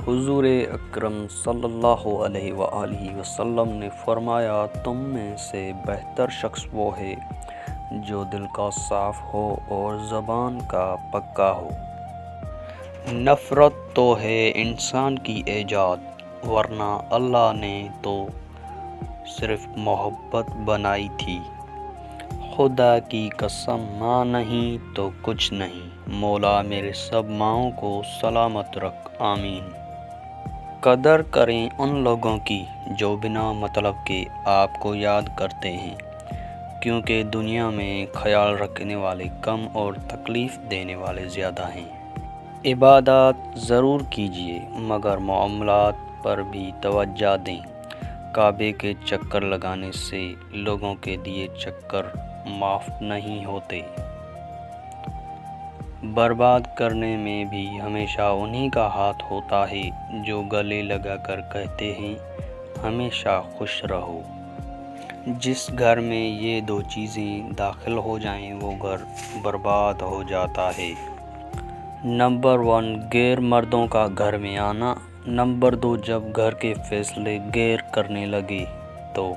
حضور اکرم صلی اللہ علیہ وآلہ وسلم نے فرمایا، تم میں سے بہتر شخص وہ ہے جو دل کا صاف ہو اور زبان کا پکا ہو۔ نفرت تو ہے انسان کی ایجاد، ورنہ اللہ نے تو صرف محبت بنائی تھی۔ خدا کی قسم ماں نہیں تو کچھ نہیں، مولا میرے سب ماؤں کو سلامت رکھ، آمین۔ قدر کریں ان لوگوں کی جو بنا مطلب کے آپ کو یاد کرتے ہیں، کیونکہ دنیا میں خیال رکھنے والے کم اور تکلیف دینے والے زیادہ ہیں۔ عبادات ضرور کیجیے مگر معاملات پر بھی توجہ دیں۔ کعبے کے چکر لگانے سے لوگوں کے دیے چکر معاف نہیں ہوتے۔ برباد کرنے میں بھی ہمیشہ انہی کا ہاتھ ہوتا ہے جو گلے لگا کر کہتے ہیں ہمیشہ خوش رہو۔ جس گھر میں یہ دو چیزیں داخل ہو جائیں وہ گھر برباد ہو جاتا ہے۔ نمبر 1، غیر مردوں کا گھر میں آنا۔ نمبر 2، جب گھر کے فیصلے غیر کرنے لگے تو